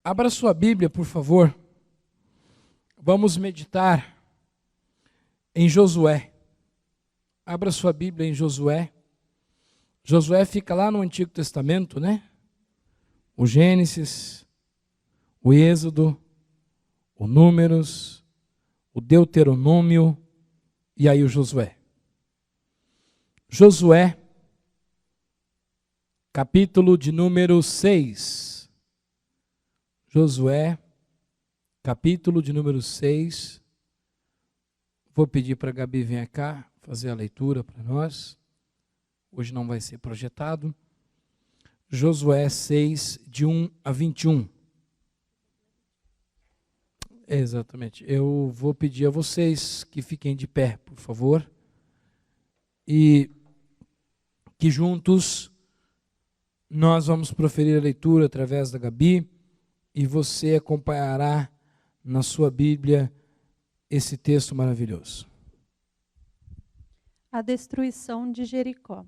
Abra sua Bíblia, por favor. Vamos meditar em Josué. Abra sua Bíblia em Josué. Josué fica lá no Antigo Testamento, né? O Gênesis, o Êxodo, o Números, o Deuteronômio e aí o Josué. Josué, capítulo de número 6. Josué, capítulo de número 6. Vou pedir para a Gabi vir cá fazer a leitura para nós. Hoje não vai ser projetado. Josué 6, de 1 a 21. Exatamente. Eu vou pedir a vocês que fiquem de pé, por favor. E que juntos nós vamos proferir a leitura através da Gabi. E você acompanhará na sua Bíblia esse texto maravilhoso. A destruição de Jericó.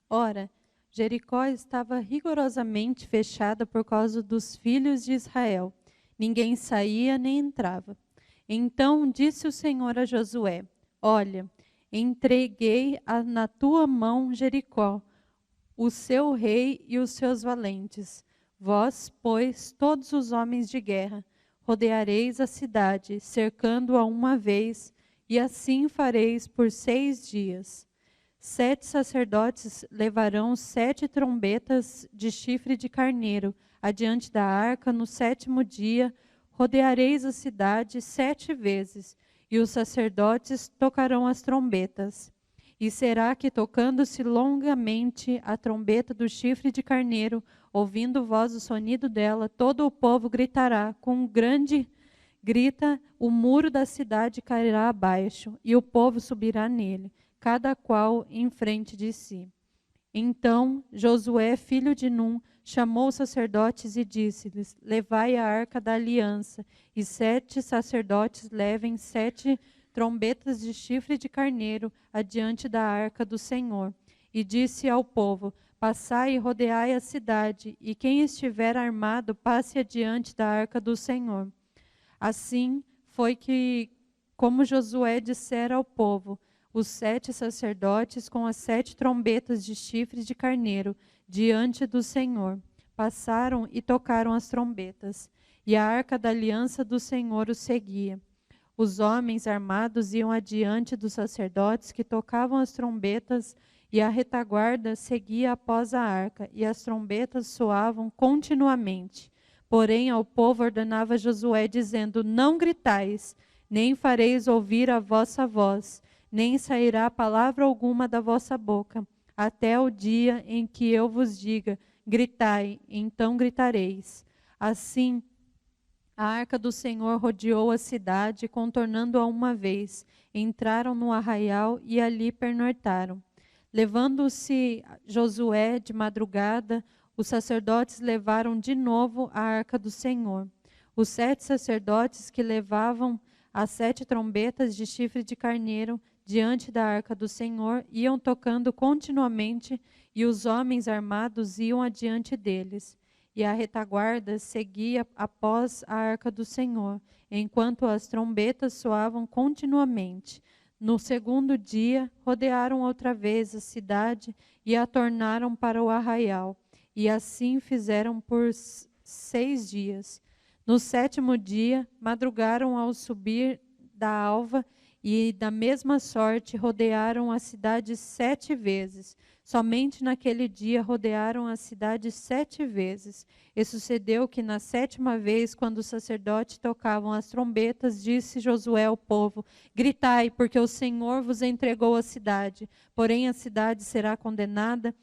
Ora, Jericó estava rigorosamente fechada por causa dos filhos de Israel. Ninguém saía nem entrava. Então disse o Senhor a Josué: Olha, entreguei na tua mão Jericó, o seu rei e os seus valentes. Vós, pois, todos os homens de guerra, rodeareis a cidade, cercando-a uma vez, e assim fareis por 6 dias. 7 sacerdotes levarão 7 trombetas de chifre de carneiro adiante da arca. No 7º dia, rodeareis a cidade 7 vezes, e os sacerdotes tocarão as trombetas. E será que, tocando-se longamente a trombeta do chifre de carneiro, ouvindo vós o sonido dela, todo o povo gritará, com um grande grita, o muro da cidade cairá abaixo, e o povo subirá nele, cada qual em frente de si. Então Josué, filho de Num, chamou os sacerdotes e disse-lhes: Levai a arca da aliança, e 7 sacerdotes levem 7 trombetas de chifre de carneiro adiante da arca do Senhor. E disse ao povo: Passai e rodeai a cidade, e quem estiver armado passe adiante da arca do Senhor. Assim foi que, como Josué dissera ao povo, os 7 sacerdotes com as 7 trombetas de chifre de carneiro diante do Senhor passaram e tocaram as trombetas, e a arca da aliança do Senhor os seguia. Os homens armados iam adiante dos sacerdotes que tocavam as trombetas, e a retaguarda seguia após a arca, e as trombetas soavam continuamente. Porém, ao povo ordenava Josué, dizendo: Não gritais, nem fareis ouvir a vossa voz, nem sairá palavra alguma da vossa boca, até o dia em que eu vos diga: gritai, então gritareis. Assim, a arca do Senhor rodeou a cidade, contornando-a uma vez. Entraram no arraial e ali pernoitaram. Levando-se Josué de madrugada, os sacerdotes levaram de novo a arca do Senhor. Os 7 sacerdotes que levavam as 7 trombetas de chifre de carneiro diante da arca do Senhor iam tocando continuamente, e os homens armados iam adiante deles. E a retaguarda seguia após a arca do Senhor, enquanto as trombetas soavam continuamente. No 2º dia, rodearam outra vez a cidade e a tornaram para o arraial. E assim fizeram por 6 dias. No 7º dia, madrugaram ao subir da alva, e da mesma sorte rodearam a cidade 7 vezes. Somente naquele dia rodearam a cidade 7 vezes. E sucedeu que na 7ª vez, quando os sacerdotes tocavam as trombetas, disse Josué ao povo: Gritai, porque o Senhor vos entregou a cidade. Porém a cidade será condenada,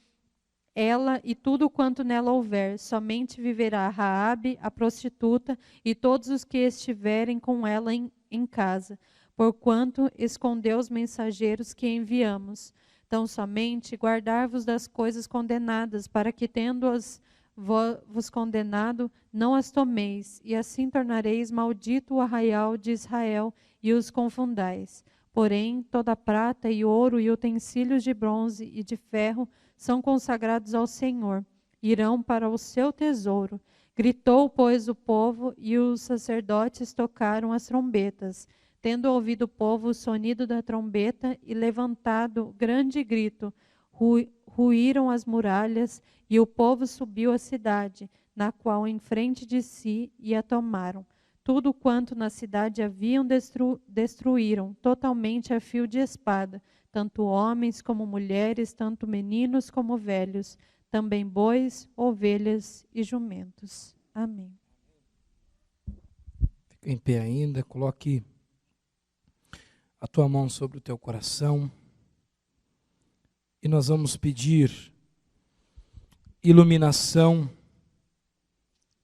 ela e tudo quanto nela houver. Somente viverá Raabe, a prostituta, e todos os que estiverem com ela em casa, porquanto escondeu os mensageiros que enviamos. Tão somente guardar-vos das coisas condenadas, para que, tendo-as vos condenado, não as tomeis, e assim tornareis maldito o arraial de Israel, e os confundais. Porém, toda a prata e ouro e utensílios de bronze e de ferro são consagrados ao Senhor, irão para o seu tesouro. Gritou, pois, o povo, e os sacerdotes tocaram as trombetas. Tendo ouvido o povo o sonido da trombeta e levantado grande grito, ruíram as muralhas, e o povo subiu à cidade, na qual em frente de si e a tomaram. Tudo quanto na cidade haviam destruíram, totalmente a fio de espada, tanto homens como mulheres, tanto meninos como velhos, também bois, ovelhas e jumentos. Amém. Fica em pé ainda, coloque a tua mão sobre o teu coração e nós vamos pedir iluminação,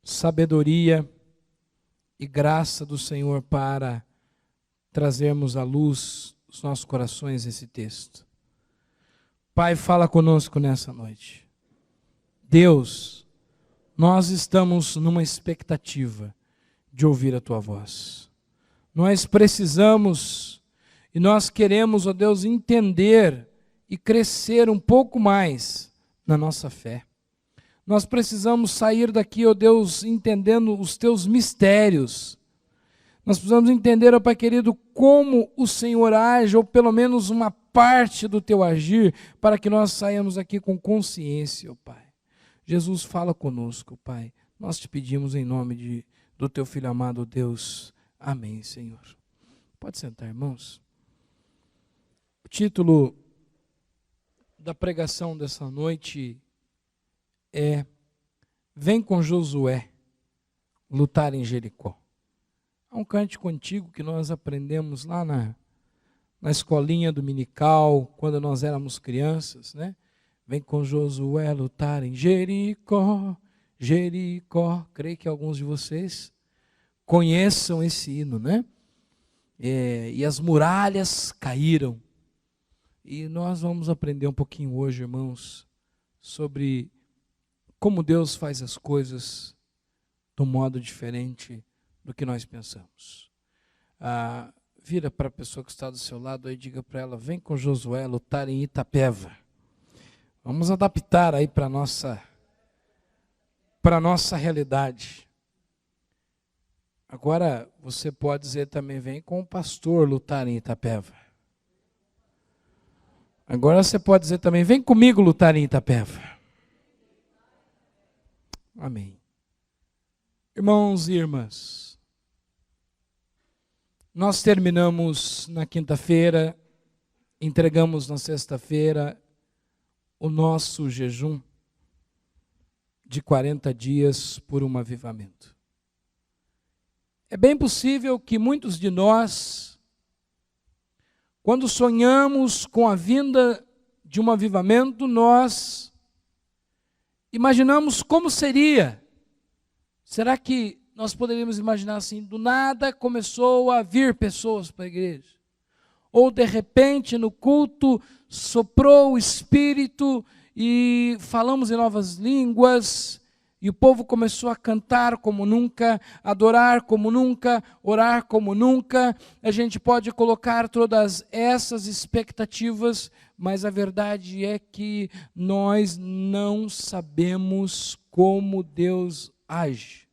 sabedoria e graça do Senhor para trazermos à luz os nossos corações esse texto. Pai, fala conosco nessa noite. Deus, nós estamos numa expectativa de ouvir a tua voz. Nós precisamos e nós queremos, ó Deus, entender e crescer um pouco mais na nossa fé. Nós precisamos sair daqui, ó Deus, entendendo os teus mistérios. Nós precisamos entender, ó Pai querido, como o Senhor age, ou pelo menos uma parte do teu agir, para que nós saiamos aqui com consciência, ó Pai. Jesus, fala conosco, Pai. Nós te pedimos em nome do teu Filho amado, Deus. Amém, Senhor. Pode sentar, irmãos. O título da pregação dessa noite é Vem com Josué lutar em Jericó. Há um cântico antigo que nós aprendemos lá na escolinha dominical, quando nós éramos crianças, né? Vem com Josué lutar em Jericó, Jericó. Creio que alguns de vocês conheçam esse hino, né? E as muralhas caíram. E nós vamos aprender um pouquinho hoje, irmãos, sobre como Deus faz as coisas de um modo diferente do que nós pensamos. Vira para a pessoa que está do seu lado aí e diga para ela, vem com Josué lutar em Itapeva. Vamos adaptar aí para a nossa realidade. Agora, você pode dizer também, vem com o pastor lutar em Itapeva. Agora você pode dizer também, vem comigo lutar em Itapeva. Amém. Irmãos e irmãs, nós terminamos na quinta-feira, entregamos na sexta-feira o nosso jejum de 40 dias por um avivamento. É bem possível que muitos de nós, quando sonhamos com a vinda de um avivamento, nós imaginamos como seria. Será que nós poderíamos imaginar assim, do nada começou a vir pessoas para a igreja? Ou de repente no culto soprou o Espírito e falamos em novas línguas, e o povo começou a cantar como nunca, adorar como nunca, orar como nunca. A gente pode colocar todas essas expectativas, mas a verdade é que nós não sabemos como Deus age.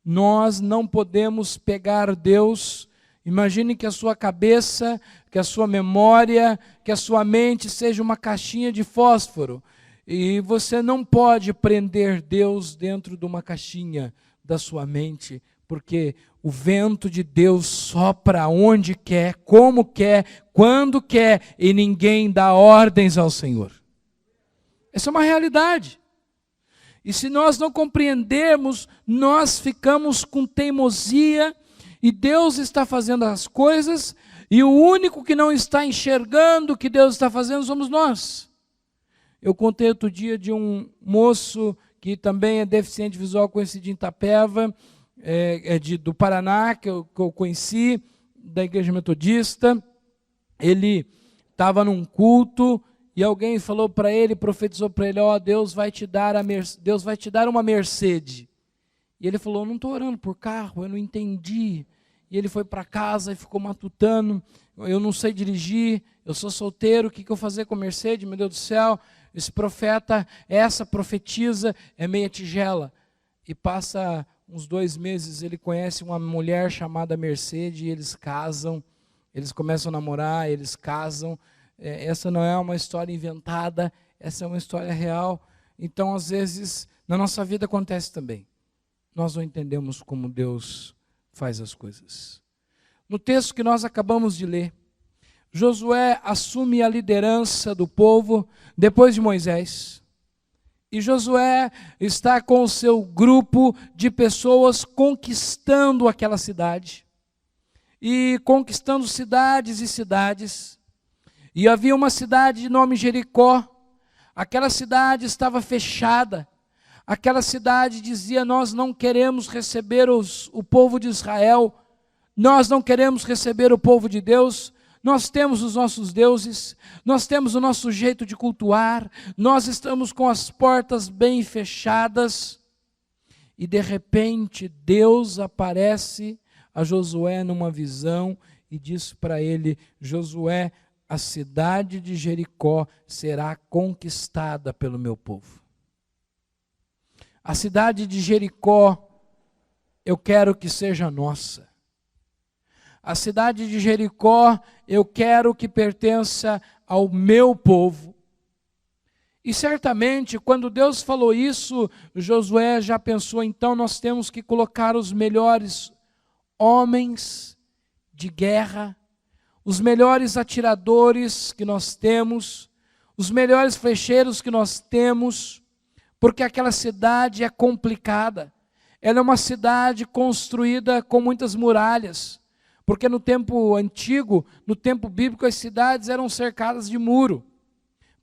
Nós não podemos pegar Deus. Imagine que a sua cabeça, que a sua memória, que a sua mente seja uma caixinha de fósforo. E você não pode prender Deus dentro de uma caixinha da sua mente, porque o vento de Deus sopra onde quer, como quer, quando quer, e ninguém dá ordens ao Senhor. Essa é uma realidade. E se nós não compreendermos, nós ficamos com teimosia, e Deus está fazendo as coisas, e o único que não está enxergando o que Deus está fazendo somos nós. Eu contei outro dia de um moço que também é deficiente visual, conhecido em Itapeva, do Paraná, que eu conheci, da igreja metodista. Ele estava num culto e alguém falou para ele, profetizou para ele, Deus vai te dar uma Mercedes. E ele falou, não estou orando por carro, eu não entendi. E ele foi para casa e ficou matutando, eu não sei dirigir, eu sou solteiro, o que eu vou fazer com Mercedes, meu Deus do céu? Esse profeta, essa profetisa é meia tigela. e passa uns 2 meses, ele conhece uma mulher chamada Mercedes, e eles casam, eles começam a namorar, eles casam. Essa não é uma história inventada, essa é uma história real. Então, às vezes, na nossa vida acontece também. Nós não entendemos como Deus faz as coisas. No texto que nós acabamos de ler, Josué assume a liderança do povo depois de Moisés. E Josué está com o seu grupo de pessoas conquistando aquela cidade. E conquistando cidades e cidades. E havia uma cidade de nome Jericó. Aquela cidade estava fechada. Aquela cidade dizia: nós não queremos receber o povo de Israel. Nós não queremos receber o povo de Deus. Nós temos os nossos deuses. Nós temos o nosso jeito de cultuar. Nós estamos com as portas bem fechadas. E de repente Deus aparece a Josué numa visão e diz para ele: Josué, a cidade de Jericó será conquistada pelo meu povo. A cidade de Jericó, eu quero que seja nossa. A cidade de Jericó, eu quero que pertença ao meu povo. E certamente, quando Deus falou isso, Josué já pensou: então nós temos que colocar os melhores homens de guerra, os melhores atiradores que nós temos, os melhores flecheiros que nós temos, porque aquela cidade é complicada. Ela é uma cidade construída com muitas muralhas, porque no tempo antigo, no tempo bíblico, as cidades eram cercadas de muro,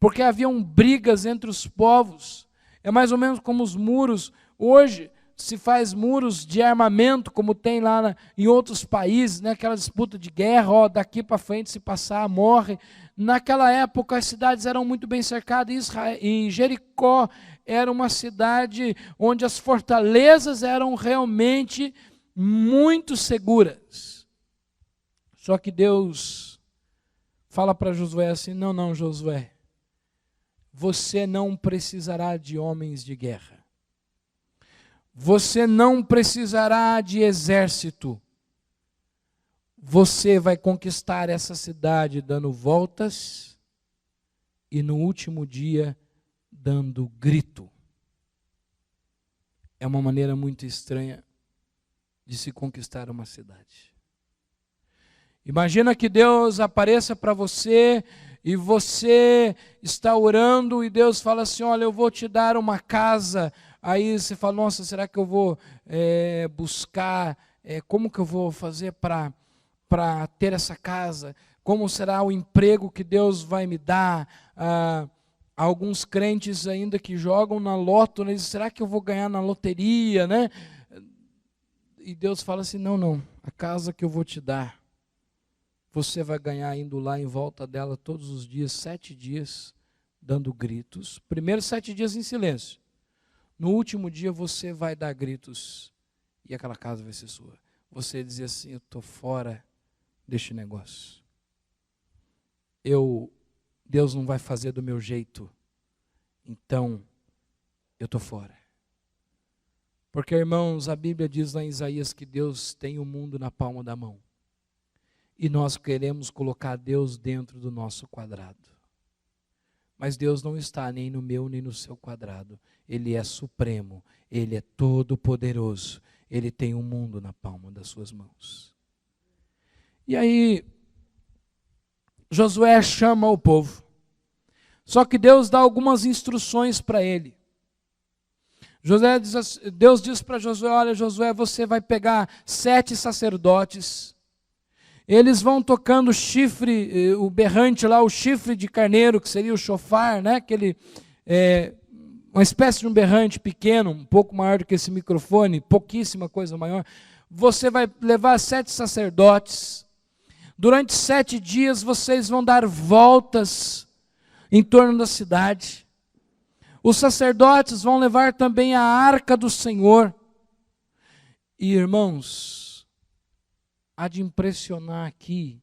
porque haviam brigas entre os povos. É mais ou menos como os muros. Hoje se faz muros de armamento, como tem lá em outros países, né? Aquela disputa de guerra, daqui para frente se passar, morre. Naquela época as cidades eram muito bem cercadas, e Jericó era uma cidade onde as fortalezas eram realmente muito seguras. Só que Deus fala para Josué assim: não, Josué, você não precisará de homens de guerra. Você não precisará de exército. Você vai conquistar essa cidade dando voltas e no último dia dando grito. É uma maneira muito estranha de se conquistar uma cidade. Imagina que Deus apareça para você e você está orando e Deus fala assim: olha, eu vou te dar uma casa. Aí você fala: nossa, será que eu vou buscar, como que eu vou fazer para ter essa casa? Como será o emprego que Deus vai me dar? Alguns crentes ainda que jogam na loto, né? Será que eu vou ganhar na loteria, né? E Deus fala assim: não, a casa que eu vou te dar, você vai ganhar indo lá em volta dela todos os dias, 7 dias, dando gritos. Primeiro 7 dias em silêncio. No último dia você vai dar gritos e aquela casa vai ser sua. Você dizer assim: eu estou fora deste negócio. Deus não vai fazer do meu jeito, então eu estou fora. Porque, irmãos, a Bíblia diz lá em Isaías que Deus tem o mundo na palma da mão. E nós queremos colocar Deus dentro do nosso quadrado. Mas Deus não está nem no meu nem no seu quadrado. Ele é supremo, Ele é todo poderoso. Ele tem o mundo na palma das suas mãos. E aí, Josué chama o povo. Só que Deus dá algumas instruções para ele. Deus diz para Josué: olha, Josué, você vai pegar 7 sacerdotes. Eles vão tocando o chifre, o berrante lá, o chifre de carneiro, que seria o shofar, né? Uma espécie de um berrante pequeno, um pouco maior do que esse microfone, pouquíssima coisa maior. Você vai levar 7 sacerdotes. Durante 7 dias vocês vão dar voltas em torno da cidade. Os sacerdotes vão levar também a arca do Senhor. E, irmãos, há de impressionar aqui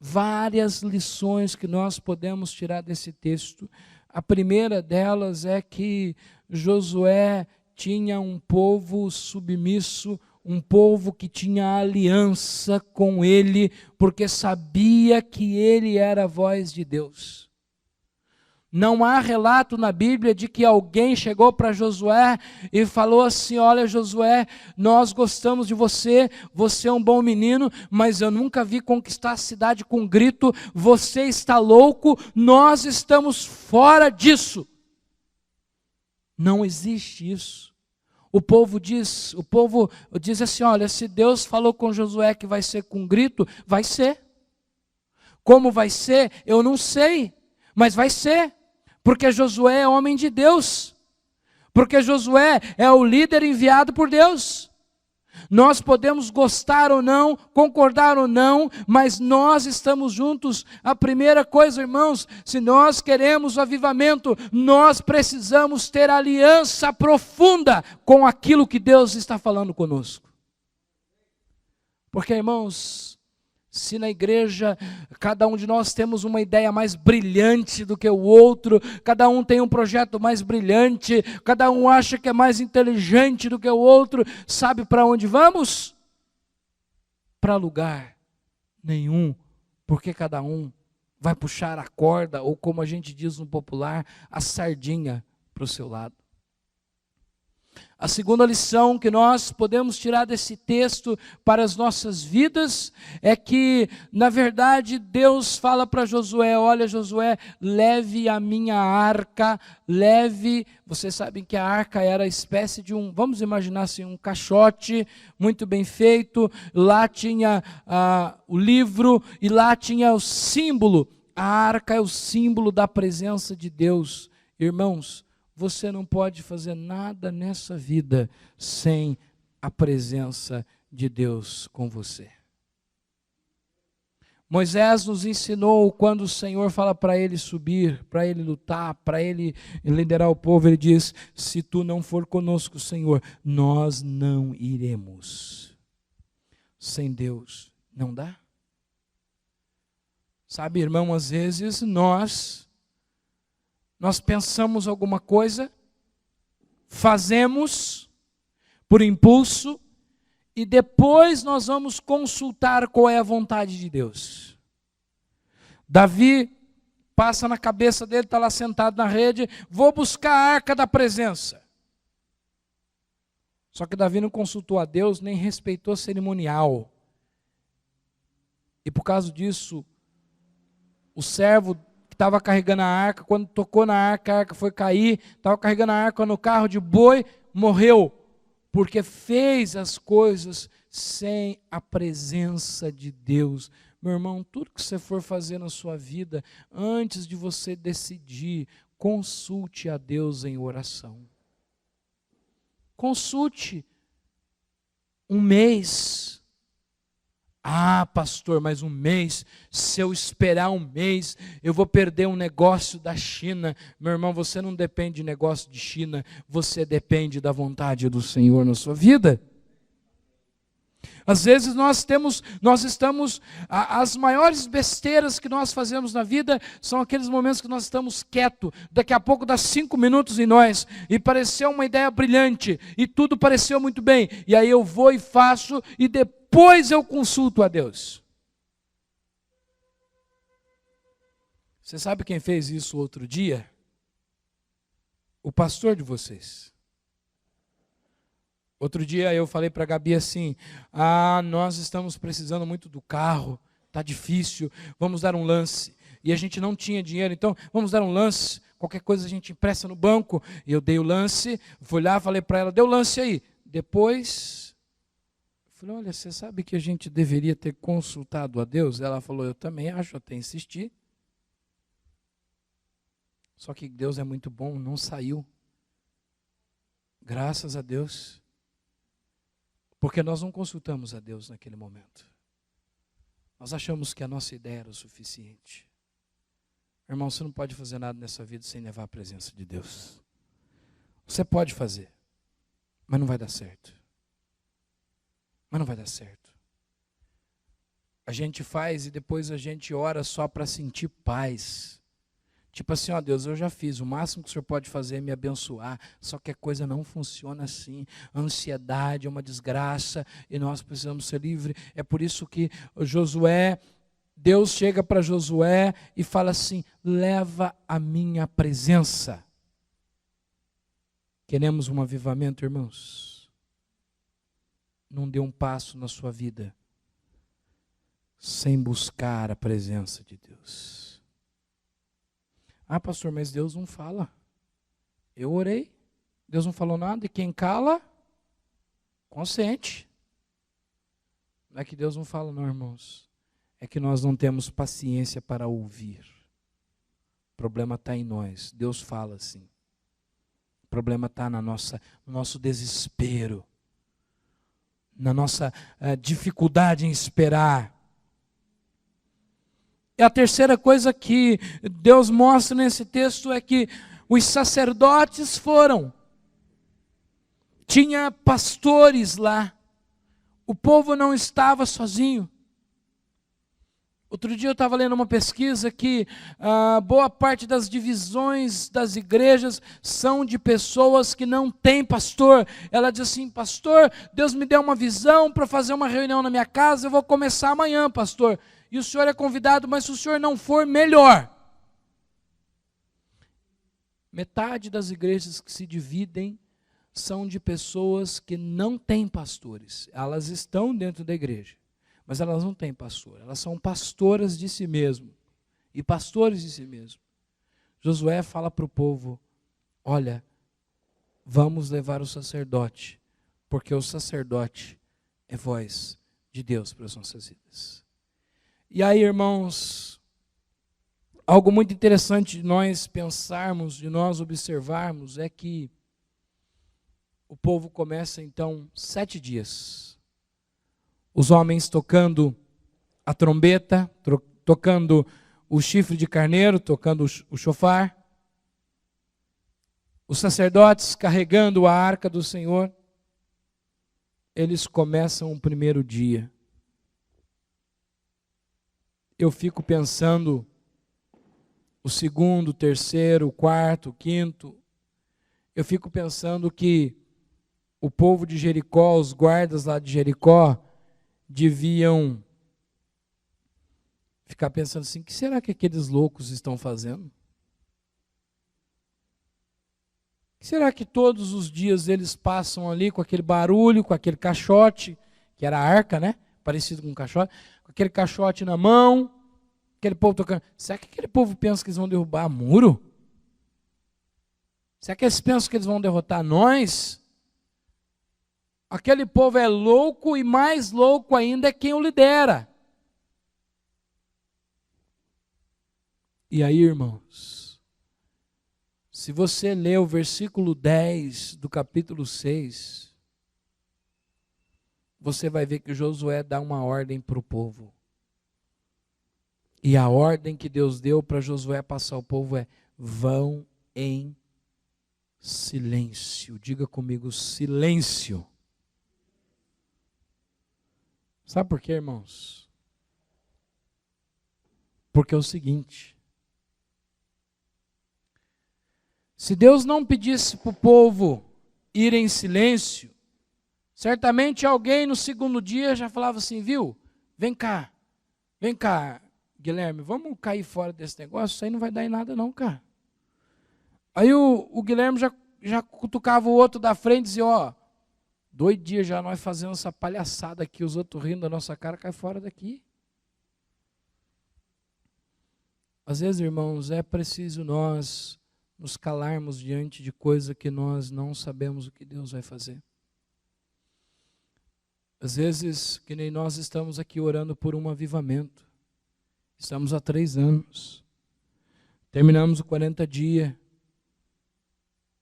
várias lições que nós podemos tirar desse texto. A primeira delas é que Josué tinha um povo submisso, um povo que tinha aliança com ele, porque sabia que ele era a voz de Deus. Não há relato na Bíblia de que alguém chegou para Josué e falou assim: olha, Josué, nós gostamos de você, você é um bom menino, mas eu nunca vi conquistar a cidade com grito, você está louco, nós estamos fora disso. Não existe isso. O povo diz assim: olha, se Deus falou com Josué que vai ser com grito, vai ser. Como vai ser, eu não sei, mas vai ser. Porque Josué é homem de Deus. Porque Josué é o líder enviado por Deus. Nós podemos gostar ou não, concordar ou não, mas nós estamos juntos. A primeira coisa, irmãos, se nós queremos o avivamento, nós precisamos ter aliança profunda com aquilo que Deus está falando conosco. Porque, irmãos, se na igreja cada um de nós temos uma ideia mais brilhante do que o outro, cada um tem um projeto mais brilhante, cada um acha que é mais inteligente do que o outro, sabe para onde vamos? Para lugar nenhum, porque cada um vai puxar a corda, ou como a gente diz no popular, a sardinha para o seu lado. A segunda lição que nós podemos tirar desse texto para as nossas vidas é que, na verdade, Deus fala para Josué: olha, Josué, leve a minha arca, leve. Vocês sabem que a arca era a espécie de vamos imaginar assim, um caixote muito bem feito. Lá tinha o livro e lá tinha o símbolo. A arca é o símbolo da presença de Deus. Irmãos, você não pode fazer nada nessa vida sem a presença de Deus com você. Moisés nos ensinou, quando o Senhor fala para ele subir, para ele lutar, para ele liderar o povo, ele diz: se tu não for conosco, Senhor, nós não iremos. Sem Deus não dá. Sabe, irmão, às vezes nós pensamos alguma coisa, fazemos por impulso, e depois nós vamos consultar qual é a vontade de Deus. Davi passa na cabeça dele, está lá sentado na rede: vou buscar a arca da presença. Só que Davi não consultou a Deus, nem respeitou o cerimonial. E por causa disso, o servo estava carregando a arca, quando tocou na arca, a arca foi cair, estava carregando a arca no carro de boi, morreu, porque fez as coisas sem a presença de Deus. Meu irmão, tudo que você for fazer na sua vida, antes de você decidir, consulte a Deus em oração. Consulte um mês. Ah, pastor, mas um mês, se eu esperar um mês, eu vou perder um negócio da China. Meu irmão, você não depende de negócio de China, você depende da vontade do Senhor na sua vida. Às vezes as maiores besteiras que nós fazemos na vida são aqueles momentos que nós estamos quietos, daqui a pouco dá 5 minutos em nós, e pareceu uma ideia brilhante, e tudo pareceu muito bem, e aí eu vou e faço, e depois eu consulto a Deus. Você sabe quem fez isso outro dia? O pastor de vocês. Outro dia eu falei para a Gabi assim: nós estamos precisando muito do carro, está difícil, vamos dar um lance. E a gente não tinha dinheiro, então vamos dar um lance, qualquer coisa a gente empresta no banco. E eu dei o lance, fui lá, falei para ela: dê o lance aí. Depois, falei: olha, você sabe que a gente deveria ter consultado a Deus? Ela falou: eu também acho, até insisti. Só que Deus é muito bom, não saiu. Graças a Deus. Porque nós não consultamos a Deus naquele momento. Nós achamos que a nossa ideia era o suficiente. Irmão, você não pode fazer nada nessa vida sem levar a presença de Deus. Você pode fazer, mas não vai dar certo. Mas não vai dar certo. A gente faz e depois a gente ora só para sentir paz. Tipo assim, ó Deus, eu já fiz, o máximo que o Senhor pode fazer é me abençoar, só que a coisa não funciona assim. A ansiedade é uma desgraça e nós precisamos ser livres. É por isso que Josué, Deus chega para Josué e fala assim: leva a minha presença. Queremos um avivamento, irmãos? Não dê um passo na sua vida sem buscar a presença de Deus. Ah, pastor, mas Deus não fala. Eu orei, Deus não falou nada, e quem cala, consente. Não é que Deus não fala, não, irmãos. É que nós não temos paciência para ouvir. O problema está em nós. Deus fala sim. O problema está no nosso desespero, na nossa dificuldade em esperar. E a terceira coisa que Deus mostra nesse texto é que os sacerdotes foram. Tinha pastores lá. O povo não estava sozinho. Outro dia eu estava lendo uma pesquisa que boa parte das divisões das igrejas são de pessoas que não têm pastor. Ela diz assim: pastor, Deus me deu uma visão para fazer uma reunião na minha casa, eu vou começar amanhã, pastor. E o senhor é convidado, mas se o senhor não for, melhor. Metade das igrejas que se dividem são de pessoas que não têm pastores. Elas estão dentro da igreja, mas elas não têm pastor. Elas são pastoras de si mesmo e pastores de si mesmo. Josué fala para o povo: olha, vamos levar o sacerdote, porque o sacerdote é voz de Deus para as nossas vidas. E aí, irmãos, algo muito interessante de nós pensarmos, de nós observarmos, é que o povo começa então 7 dias. Os homens tocando a trombeta, tocando o chifre de carneiro, tocando o chofar. Os sacerdotes carregando a arca do Senhor. Eles começam o primeiro dia. Eu fico pensando o segundo, o terceiro, o quarto, o quinto. Eu fico pensando que o povo de Jericó, os guardas lá de Jericó, deviam ficar pensando assim: o que será que aqueles loucos estão fazendo? O que será que todos os dias eles passam ali com aquele barulho, com aquele caixote, que era a arca, né? Parecido com um caixote, com aquele caixote na mão, aquele povo tocando. Será que aquele povo pensa que eles vão derrubar muro? Será que eles pensam que eles vão derrotar nós? Aquele povo é louco, e mais louco ainda é quem o lidera. E aí, irmãos, se você ler o versículo 10 do capítulo 6, você vai ver que Josué dá uma ordem para o povo. E a ordem que Deus deu para Josué passar ao povo é: vão em silêncio. Diga comigo: silêncio. Sabe por quê, irmãos? Porque é o seguinte: se Deus não pedisse para o povo ir em silêncio, certamente alguém no segundo dia já falava assim: viu, vem cá, Guilherme, vamos cair fora desse negócio, isso aí não vai dar em nada não, cara. Aí o Guilherme já cutucava o outro da frente e dizia: ó, 2 dias já nós fazendo essa palhaçada aqui, os outros rindo da nossa cara, cai fora daqui. Às vezes, irmãos, é preciso nós nos calarmos diante de coisa que nós não sabemos o que Deus vai fazer. Às vezes, que nem nós estamos aqui orando por um avivamento. Estamos há 3 anos. Terminamos o 40 dias.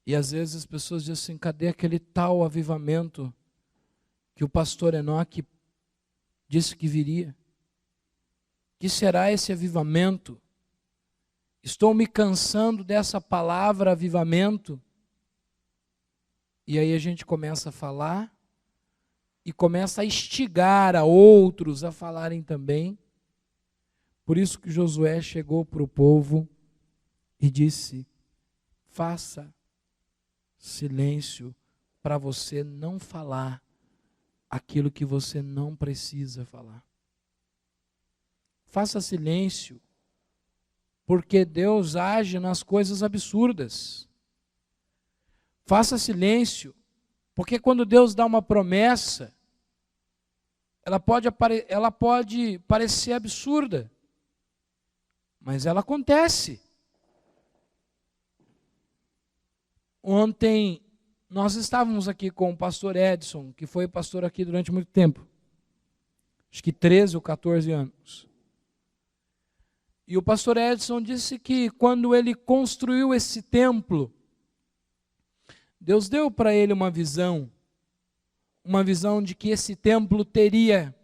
E às vezes as pessoas dizem assim: cadê aquele tal avivamento que o pastor Enoque disse que viria? Que será esse avivamento? Estou me cansando dessa palavra avivamento. E aí a gente começa a falar e começa a instigar a outros a falarem também. Por isso que Josué chegou para o povo e disse: faça silêncio para você não falar aquilo que você não precisa falar. Faça silêncio, porque Deus age nas coisas absurdas. Faça silêncio, porque quando Deus dá uma promessa, ela pode parecer absurda, mas ela acontece. Ontem nós estávamos aqui com o pastor Edson, que foi pastor aqui durante muito tempo, acho que 13 ou 14 anos. E o pastor Edson disse que quando ele construiu esse templo, Deus deu para ele uma visão de que esse templo teria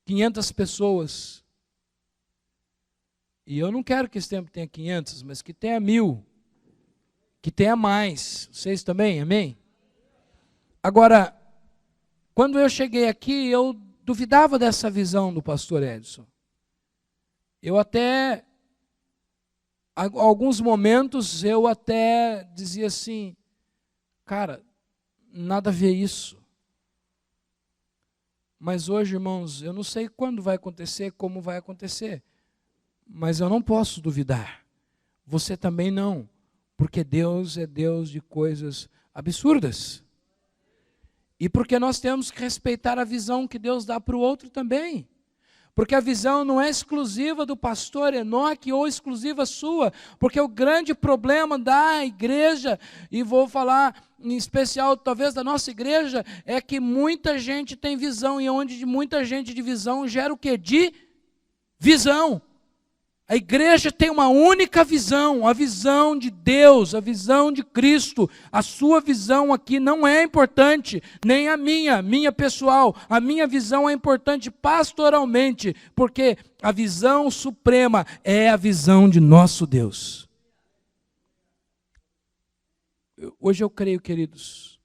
500 pessoas. E eu não quero que esse templo tenha 500, mas que tenha 1000, que tenha mais. Vocês também, amém? Agora, quando eu cheguei aqui, eu duvidava dessa visão do pastor Edson. Eu até, alguns momentos, eu até dizia assim, cara, nada a ver isso. Mas hoje, irmãos, eu não sei quando vai acontecer, como vai acontecer, mas eu não posso duvidar. Você também não, porque Deus é Deus de coisas absurdas. E porque nós temos que respeitar a visão que Deus dá para o outro também. Porque a visão não é exclusiva do pastor Enoque ou exclusiva sua, porque o grande problema da igreja, e vou falar em especial talvez da nossa igreja, é que muita gente tem visão, e onde muita gente de visão gera o quê? De visão. A igreja tem uma única visão, a visão de Deus, a visão de Cristo. A sua visão aqui não é importante, nem a minha pessoal. A minha visão é importante pastoralmente, porque a visão suprema é a visão de nosso Deus. Hoje eu creio, queridos,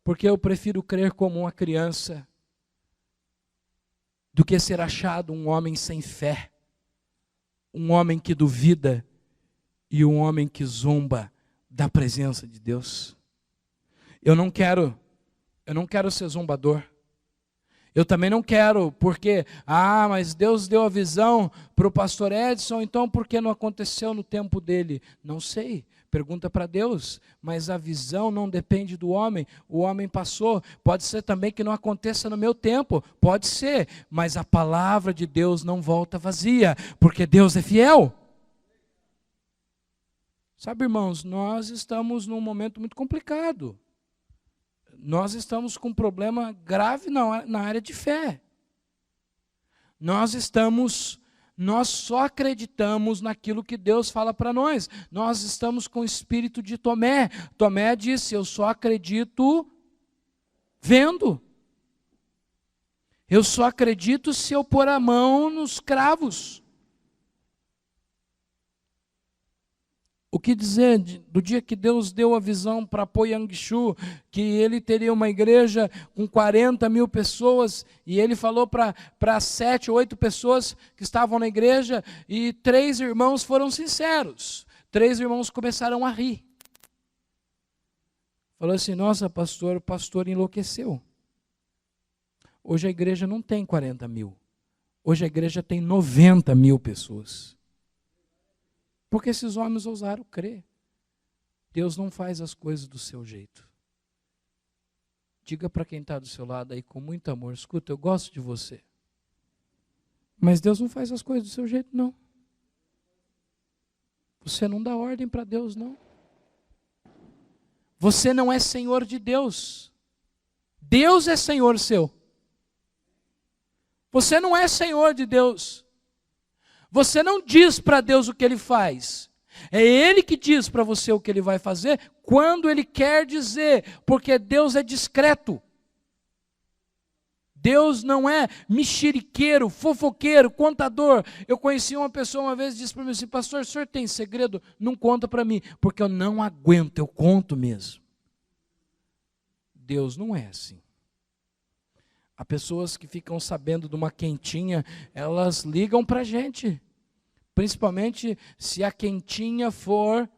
porque eu prefiro crer como uma criança do que ser achado um homem sem fé. Um homem que duvida e um homem que zomba da presença de Deus. Eu não quero ser zombador. Eu também não quero, porque, mas Deus deu a visão para o pastor Edson, então por que não aconteceu no tempo dele? Não sei, pergunta para Deus, mas a visão não depende do homem, o homem passou, pode ser também que não aconteça no meu tempo, pode ser, mas a palavra de Deus não volta vazia, porque Deus é fiel. Sabe, irmãos, nós estamos num momento muito complicado. Nós estamos com um problema grave na área de fé. Nós só acreditamos naquilo que Deus fala para nós. Nós estamos com o espírito de Tomé. Tomé disse, eu só acredito vendo. Eu só acredito se eu pôr a mão nos cravos. O que dizer do dia que Deus deu a visão para Po Yangshu, que ele teria uma igreja com 40 mil pessoas, e ele falou para 7 ou 8 pessoas que estavam na igreja, e 3 irmãos foram sinceros. 3 irmãos começaram a rir. Falou assim, nossa pastor, o pastor enlouqueceu. Hoje a igreja não tem 40 mil. Hoje a igreja tem 90 mil pessoas. Porque esses homens ousaram crer. Deus não faz as coisas do seu jeito. Diga para quem está do seu lado aí com muito amor, escuta, eu gosto de você. Mas Deus não faz as coisas do seu jeito, não. Você não dá ordem para Deus, não. Você não é senhor de Deus. Deus é senhor seu. Você não é senhor de Deus. Você não diz para Deus o que Ele faz. É Ele que diz para você o que Ele vai fazer, quando Ele quer dizer, porque Deus é discreto. Deus não é mexeriqueiro, fofoqueiro, contador. Eu conheci uma pessoa uma vez e disse para mim assim, pastor, o senhor tem segredo? Não conta para mim, porque eu não aguento, eu conto mesmo. Deus não é assim. Há pessoas que ficam sabendo de uma quentinha, elas ligam para a gente. Principalmente se a quentinha for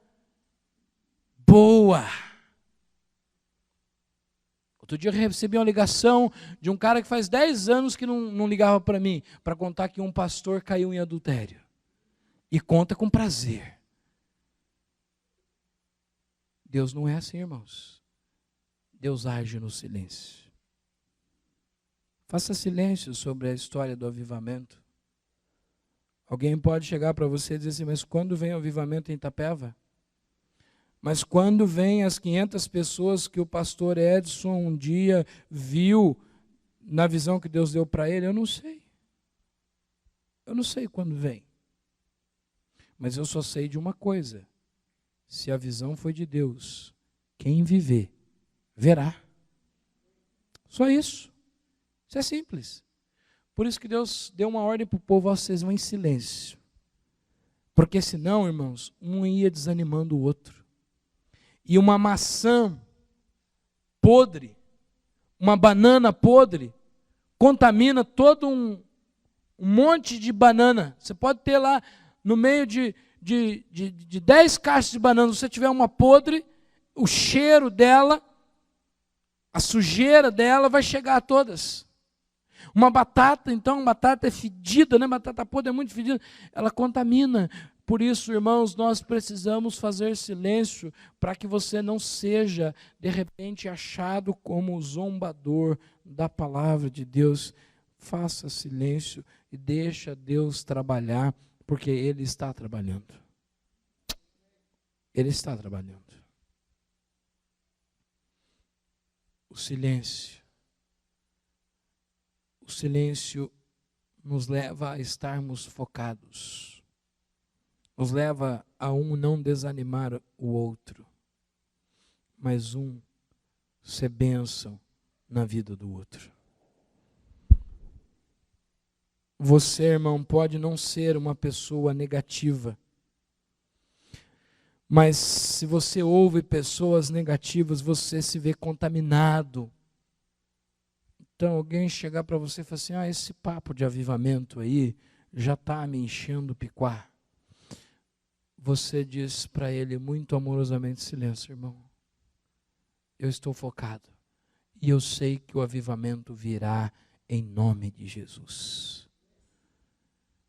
boa. Outro dia eu recebi uma ligação de um cara que faz 10 anos que não ligava para mim, para contar que um pastor caiu em adultério. E conta com prazer. Deus não é assim, irmãos. Deus age no silêncio. Faça silêncio sobre a história do avivamento. Alguém pode chegar para você e dizer assim, mas quando vem o avivamento em Itapeva? Mas quando vem as 500 pessoas que o pastor Edson um dia viu na visão que Deus deu para ele? Eu não sei. Eu não sei quando vem. Mas eu só sei de uma coisa. Se a visão foi de Deus, quem viver, verá. Só isso. Isso é simples. Por isso que Deus deu uma ordem para o povo, vocês vão em silêncio. Porque senão, irmãos, um ia desanimando o outro. E uma maçã podre, uma banana podre, contamina todo um monte de banana. Você pode ter lá no meio de 10 caixas de banana, se você tiver uma podre, o cheiro dela, a sujeira dela vai chegar a todas. Uma batata, então, batata é fedida, né? Batata podre é muito fedida, ela contamina. Por isso, irmãos, nós precisamos fazer silêncio para que você não seja, de repente, achado como zombador da palavra de Deus. Faça silêncio e deixa Deus trabalhar, porque Ele está trabalhando. Ele está trabalhando. O silêncio nos leva a estarmos focados. Nos leva a um não desanimar o outro, mas um ser bênção na vida do outro. Você, irmão, pode não ser uma pessoa negativa, mas se você ouve pessoas negativas, você se vê contaminado. Então alguém chegar para você e falar assim, esse papo de avivamento aí já está me enchendo o picuá. Você diz para ele muito amorosamente, silêncio, irmão. Eu estou focado. E eu sei que o avivamento virá em nome de Jesus.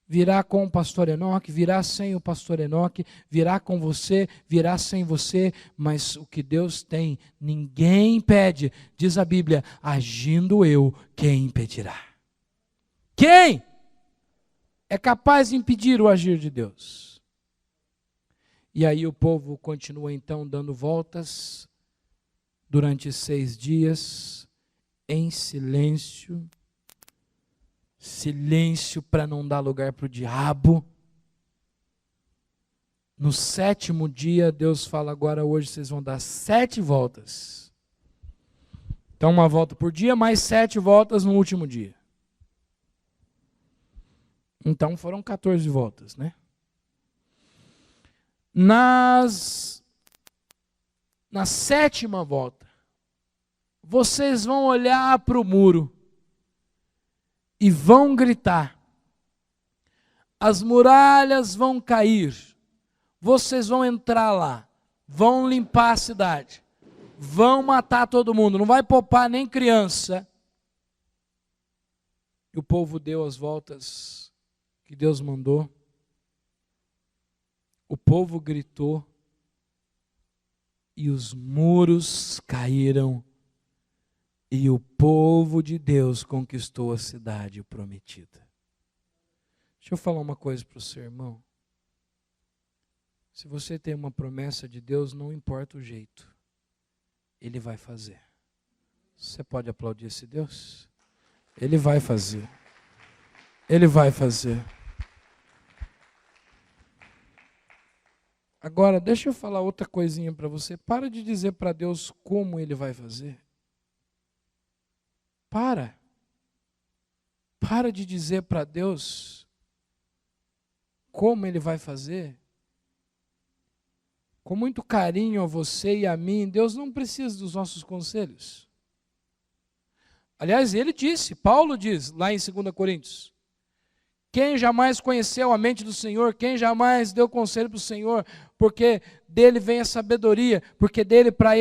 Virá com o pastor Enoque, virá sem o pastor Enoque, virá com você, virá sem você, mas o que Deus tem, ninguém impede, diz a Bíblia, agindo eu, quem impedirá? Quem é capaz de impedir o agir de Deus? E aí o povo continua então dando voltas durante 6 dias, em silêncio. Silêncio para não dar lugar para o diabo. No 7º dia, Deus fala, agora hoje vocês vão dar 7 voltas. Então 1 volta por dia, mais 7 voltas no último dia. Então foram 14 voltas, né? Na 7ª volta, vocês vão olhar para o muro e vão gritar. As muralhas vão cair. Vocês vão entrar lá, vão limpar a cidade, vão matar todo mundo, não vai poupar nem criança. E o povo deu as voltas que Deus mandou. O povo gritou e os muros caíram e o povo de Deus conquistou a cidade prometida. Deixa eu falar uma coisa para o seu irmão. Se você tem uma promessa de Deus, não importa o jeito, Ele vai fazer. Você pode aplaudir esse Deus? Ele vai fazer. Ele vai fazer. Agora, deixa eu falar outra coisinha para você. Para de dizer para Deus como Ele vai fazer. Para de dizer para Deus como Ele vai fazer. Com muito carinho a você e a mim, Deus não precisa dos nossos conselhos. Aliás, Ele disse, Paulo diz, lá em 2 Coríntios, Quem jamais conheceu a mente do Senhor? Quem jamais deu conselho para o Senhor? Porque dele vem a sabedoria, porque dele, para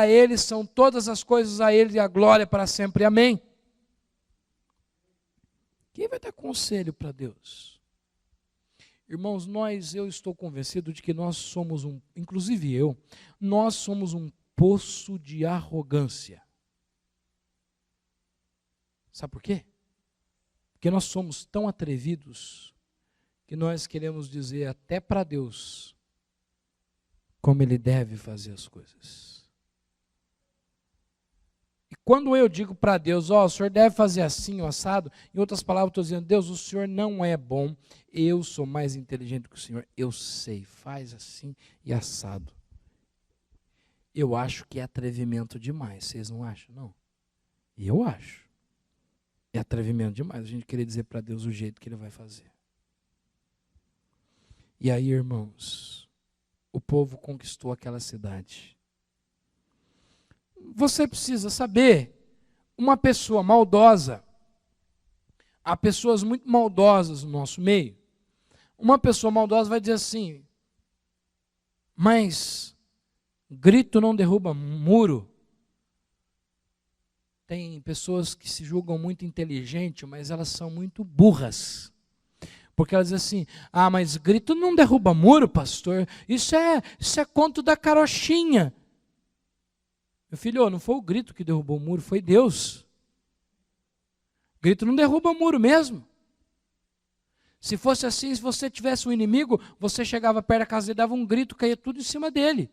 ele são todas as coisas, a ele e a glória para sempre. Amém. Quem vai dar conselho para Deus? Irmãos, eu estou convencido de que nós somos inclusive nós somos um poço de arrogância. Sabe por quê? Porque nós somos tão atrevidos que nós queremos dizer até para Deus como Ele deve fazer as coisas. E quando eu digo para Deus, o Senhor deve fazer assim, o assado, em outras palavras, eu estou dizendo, Deus, o Senhor não é bom, eu sou mais inteligente que o Senhor, eu sei, faz assim e assado. Eu acho que é atrevimento demais, vocês não acham, não? Eu acho. É atrevimento demais a gente querer dizer para Deus o jeito que Ele vai fazer. E aí, irmãos, o povo conquistou aquela cidade. Você precisa saber, uma pessoa maldosa, há pessoas muito maldosas no nosso meio. Uma pessoa maldosa vai dizer assim, mas grito não derruba muro. Tem pessoas que se julgam muito inteligentes, mas elas são muito burras. Porque elas dizem assim, mas grito não derruba muro, pastor. Isso é conto da carochinha. Meu filho, não foi o grito que derrubou o muro, foi Deus. Grito não derruba muro mesmo. Se fosse assim, se você tivesse um inimigo, você chegava perto da casa dele, dava um grito, caía tudo em cima dele.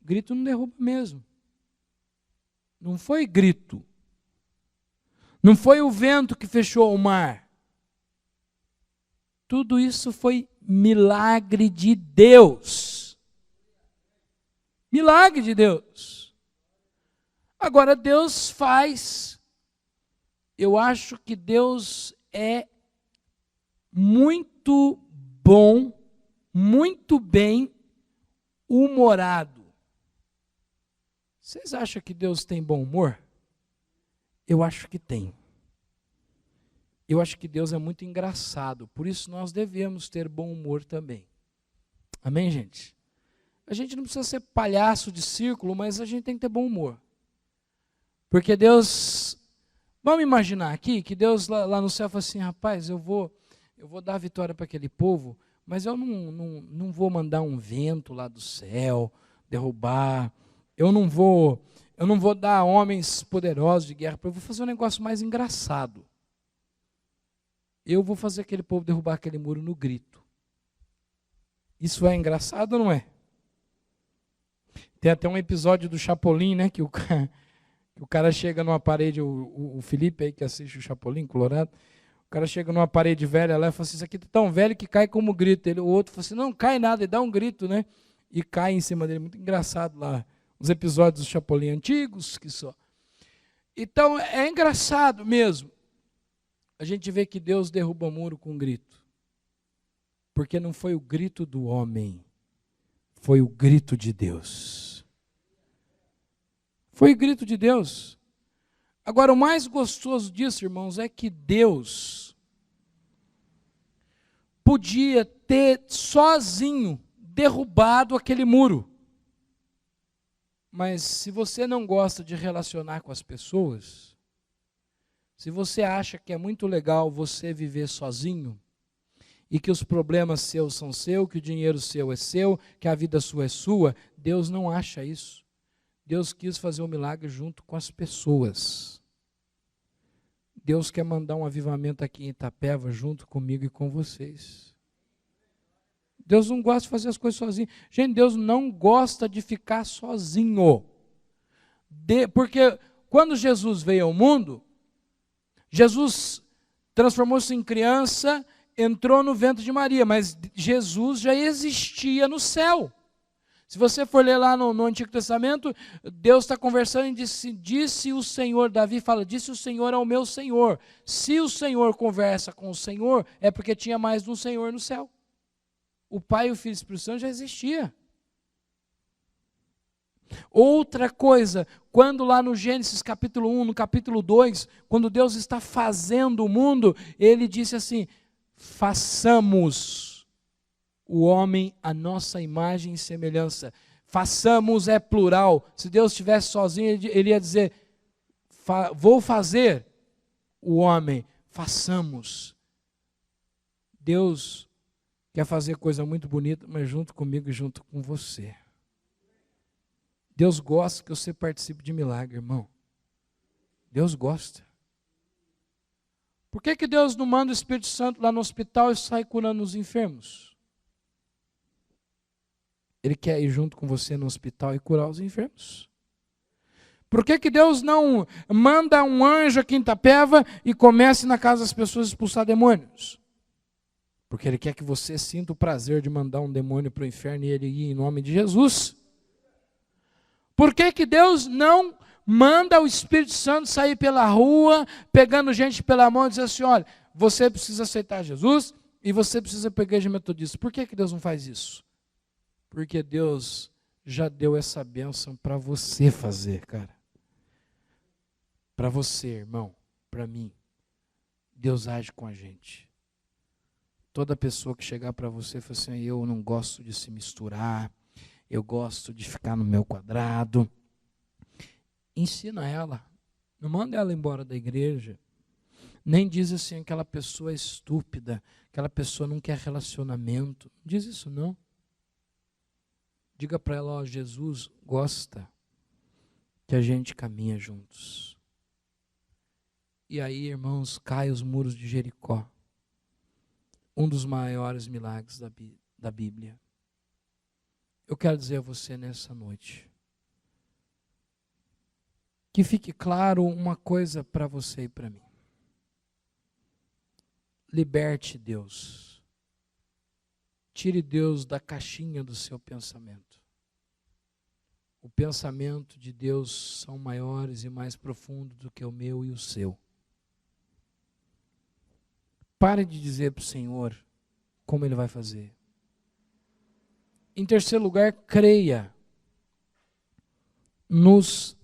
Grito não derruba mesmo. Não foi grito. Não foi o vento que fechou o mar. Tudo isso foi milagre de Deus. Milagre de Deus. Agora, Deus faz. Eu acho que Deus é muito bom, muito bem humorado. Vocês acham que Deus tem bom humor? Eu acho que tem. Eu acho que Deus é muito engraçado, por isso nós devemos ter bom humor também. Amém, gente? A gente não precisa ser palhaço de círculo, mas a gente tem que ter bom humor. Porque Deus, vamos imaginar aqui que Deus lá no céu fala assim, rapaz, eu vou dar a vitória para aquele povo, mas eu não vou mandar um vento lá do céu, derrubar. Eu não vou dar homens poderosos de guerra, eu vou fazer um negócio mais engraçado. Eu vou fazer aquele povo derrubar aquele muro no grito. Isso é engraçado ou não é? Tem até um episódio do Chapolin, né, que o cara chega numa parede, o Felipe aí que assiste o Chapolin, Colorado, o cara chega numa parede velha lá e fala assim, isso aqui tá tão velho que cai como grito. O outro fala assim, não cai nada, ele dá um grito, né, e cai em cima dele. Muito engraçado lá. Os episódios do Chapolin antigos, que só. Então, é engraçado mesmo. A gente vê que Deus derruba o muro com um grito. Porque não foi o grito do homem, foi o grito de Deus. Foi o grito de Deus. Agora, o mais gostoso disso, irmãos, é que Deus podia ter sozinho derrubado aquele muro. Mas se você não gosta de relacionar com as pessoas, se você acha que é muito legal você viver sozinho, e que os problemas seus são seus, que o dinheiro seu é seu, que a vida sua é sua, Deus não acha isso. Deus quis fazer um milagre junto com as pessoas. Deus quer mandar um avivamento aqui em Itapeva junto comigo e com vocês. Deus não gosta de fazer as coisas sozinho. Gente, Deus não gosta de ficar sozinho. Porque quando Jesus veio ao mundo, Jesus transformou-se em criança, entrou no ventre de Maria, mas Jesus já existia no céu. Se você for ler lá no Antigo Testamento, Deus está conversando e disse o Senhor, Davi fala, disse o Senhor ao meu Senhor. Se o Senhor conversa com o Senhor, é porque tinha mais de um Senhor no céu. O Pai, o Filho e o Espírito Santo já existia. Outra coisa, quando lá no Gênesis capítulo 1, no capítulo 2, quando Deus está fazendo o mundo, Ele disse assim, façamos o homem à nossa imagem e semelhança. Façamos é plural. Se Deus estivesse sozinho, Ele ia dizer, vou fazer o homem, façamos. Deus quer fazer coisa muito bonita, mas junto comigo e junto com você. Deus gosta que você participe de milagre, irmão. Deus gosta. Por que Deus não manda o Espírito Santo lá no hospital e sai curando os enfermos? Ele quer ir junto com você no hospital e curar os enfermos. Por que Deus não manda um anjo aqui em Itapeva e comece na casa das pessoas a expulsar demônios? Porque Ele quer que você sinta o prazer de mandar um demônio para o inferno e ele ir em nome de Jesus. Por que Deus não manda o Espírito Santo sair pela rua, pegando gente pela mão e dizer assim, olha, você precisa aceitar Jesus e você precisa pegar a igreja metodista. Por que Deus não faz isso? Porque Deus já deu essa bênção para você fazer, cara. Para você, irmão, para mim. Deus age com a gente. Toda pessoa que chegar para você e falar assim, eu não gosto de se misturar, eu gosto de ficar no meu quadrado. Ensina ela. Não manda ela embora da igreja. Nem diz assim, aquela pessoa é estúpida, aquela pessoa não quer relacionamento. Não diz isso não. Diga para ela, ó, Jesus gosta que a gente caminha juntos. E aí, irmãos, cai os muros de Jericó. Um dos maiores milagres da Bíblia. Eu quero dizer a você nessa noite, que fique claro uma coisa para você e para mim. Liberte Deus. Tire Deus da caixinha do seu pensamento. O pensamento de Deus são maiores e mais profundos do que o meu e o seu. Pare de dizer para o Senhor como Ele vai fazer. Em terceiro lugar, creia nos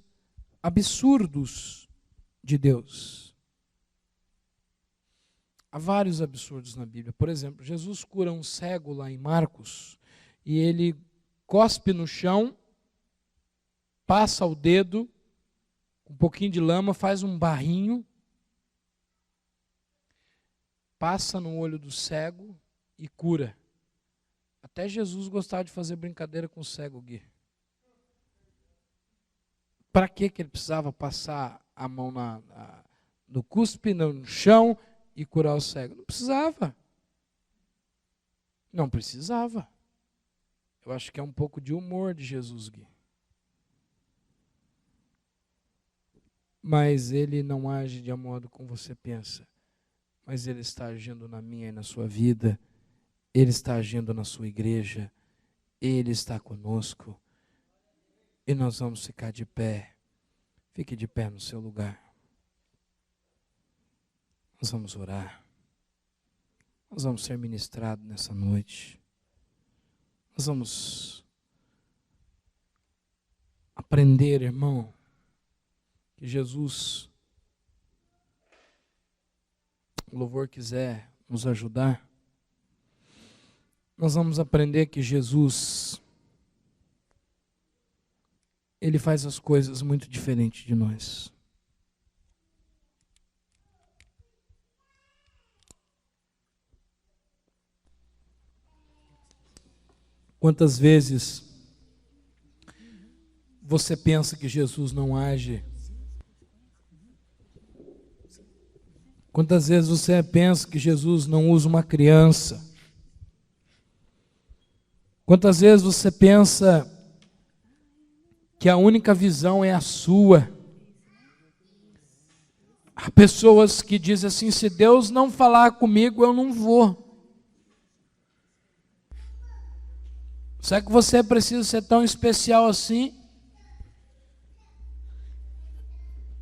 absurdos de Deus. Há vários absurdos na Bíblia. Por exemplo, Jesus cura um cego lá em Marcos e ele cospe no chão, passa o dedo, um pouquinho de lama, faz um barrinho, passa no olho do cego e cura. Até Jesus gostava de fazer brincadeira com o cego, Gui. Para que ele precisava passar a mão no cuspe, no chão e curar o cego? Não precisava. Não precisava. Eu acho que é um pouco de humor de Jesus, Gui. Mas Ele não age de modo como você pensa. Mas Ele está agindo na minha e na sua vida. Ele está agindo na sua igreja, Ele está conosco, e nós vamos ficar de pé. Fique de pé no seu lugar. Nós vamos orar. Nós vamos ser ministrados nessa noite. Nós vamos aprender, irmão, que Jesus, o louvor quiser nos ajudar, nós vamos aprender que Jesus, Ele faz as coisas muito diferentes de nós. Quantas vezes você pensa que Jesus não age? Quantas vezes você pensa que Jesus não usa uma criança? Quantas vezes você pensa que a única visão é a sua? Há pessoas que dizem assim, se Deus não falar comigo, eu não vou. Será que você precisa ser tão especial assim?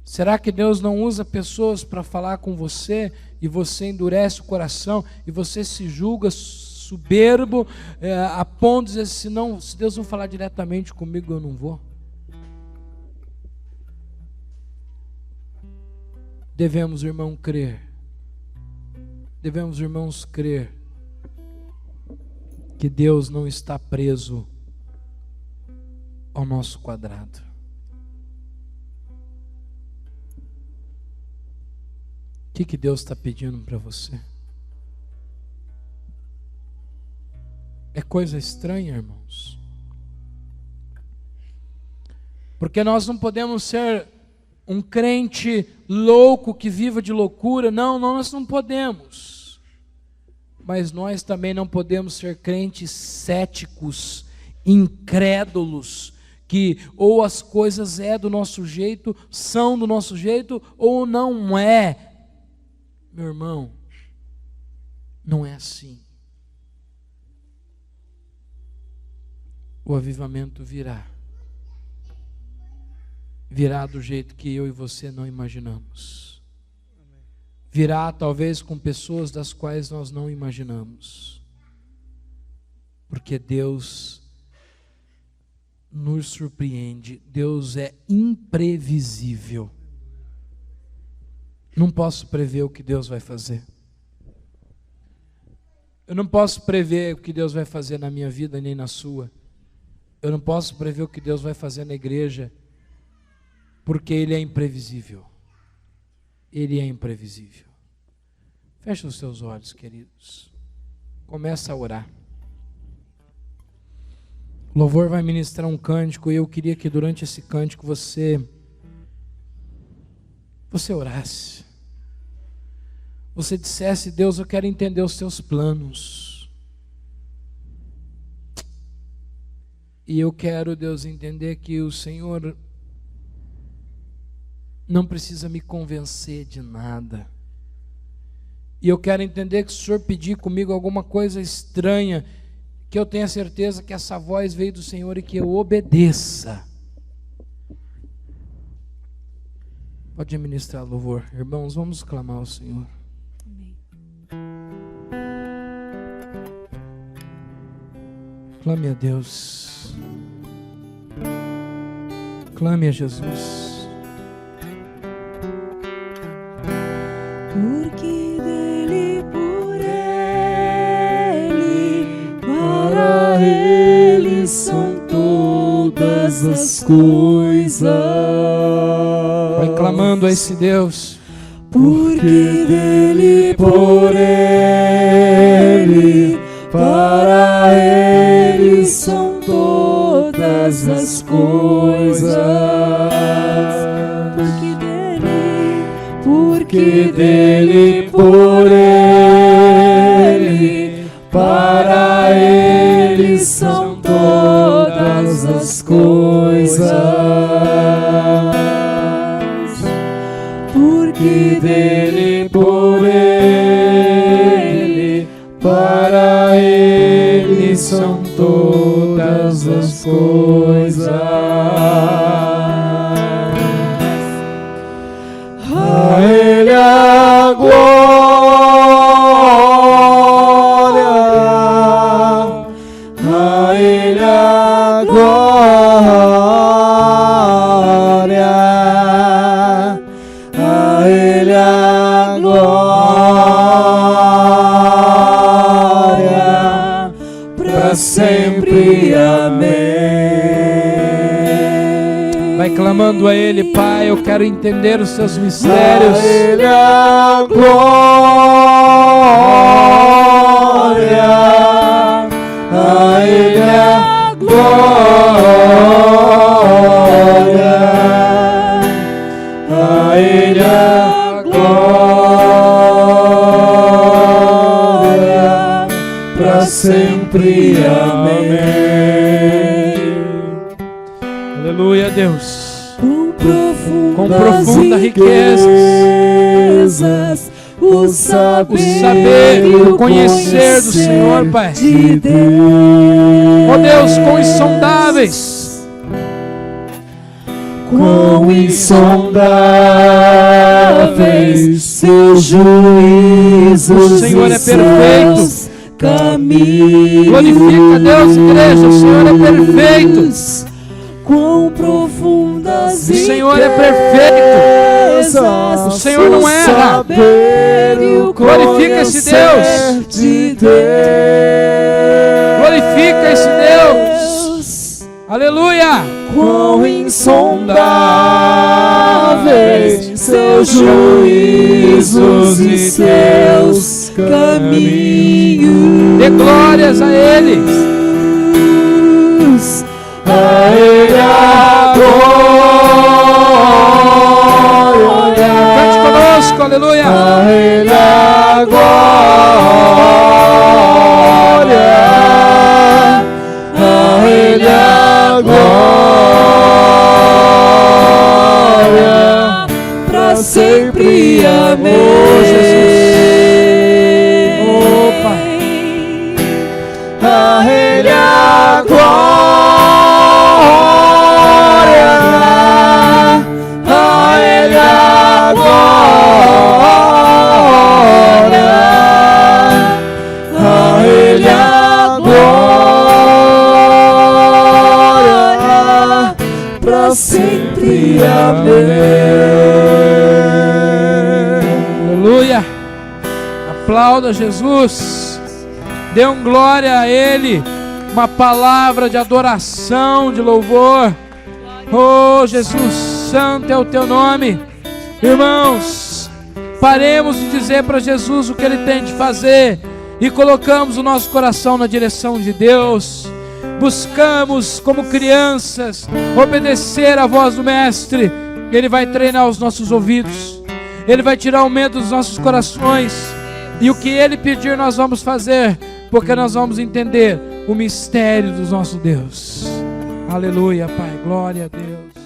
Será que Deus não usa pessoas para falar com você e você endurece o coração e você se julga soberbo, a ponto de dizer, se Deus não falar diretamente comigo, eu não vou? Devemos, irmão, crer. Devemos, irmãos, crer que Deus não está preso ao nosso quadrado. O que Deus está pedindo para você? É coisa estranha, irmãos. Porque nós não podemos ser um crente louco que viva de loucura. Não, nós não podemos. Mas nós também não podemos ser crentes céticos, incrédulos, que ou as coisas é do nosso jeito, são do nosso jeito, ou não é. Meu irmão, não é assim. O avivamento virá. Virá do jeito que eu e você não imaginamos. Virá talvez com pessoas das quais nós não imaginamos. Porque Deus nos surpreende. Deus é imprevisível. Não posso prever o que Deus vai fazer. Eu não posso prever o que Deus vai fazer na minha vida nem na sua. Eu não posso prever o que Deus vai fazer na igreja, porque Ele é imprevisível. Ele é imprevisível. Feche os seus olhos, queridos. Começa a orar. O louvor vai ministrar um cântico e eu queria que durante esse cântico você orasse. Você dissesse: Deus, eu quero entender os teus planos. E eu quero, Deus, entender que o Senhor não precisa me convencer de nada. E eu quero entender que se o Senhor pedir comigo alguma coisa estranha, que eu tenha certeza que essa voz veio do Senhor e que eu obedeça. Pode ministrar louvor. Irmãos, vamos clamar ao Senhor. Amém. Clame a Deus. Clame a Jesus. Porque dele, por ele, para ele são todas as coisas. Vai clamando a esse Deus. Porque dele, por ele, para ele são todas as coisas. Porque dele, por ele, para ele são todas as coisas. Porque dele, por ele, para ele são todas as coisas. A Ele a glória, a Ele a glória, a Ele a glória, para sempre. Amém. Vai clamando a Ele: Pai, eu quero entender os seus mistérios. A Ele a glória, a Ele a glória, a Ele a glória, para sempre. Amém. Aleluia, Deus. Com profunda riquezas, o saber e o conhecer do Senhor, Pai. De Deus. Ó Deus, quão insondáveis, quão insondáveis seus juízos. O Senhor é perfeito. Caminhos. Glorifica a Deus, igreja, o Senhor é perfeito. Quão profundas o Senhor é perfeito. coisas, O Senhor não erra. saber e o Glorifica esse Deus. conhecer de Deus. Glorifica esse Deus. Aleluia. Quão insondáveis seus juízos e seus caminhos. Dê glórias a Ele. A Ele a glória. Cante conosco, aleluia. A Ele a glória. A Ele a glória. Pra sempre. Amém. Oh, Jesus. Oh, Pai. A Ele a glória. A Ele a glória. A Ele a glória. Pra sempre. Amém. Aleluia. Aplauda Jesus. Dê um glória a Ele. Uma palavra de adoração, de louvor. Oh, Jesus, santo é o teu nome. Irmãos, paremos de dizer para Jesus o que Ele tem de fazer e colocamos o nosso coração na direção de Deus. Buscamos, como crianças, obedecer à voz do Mestre. Ele vai treinar os nossos ouvidos. Ele vai tirar o medo dos nossos corações. E o que Ele pedir nós vamos fazer, porque nós vamos entender o mistério do nosso Deus. Aleluia, Pai, glória a Deus.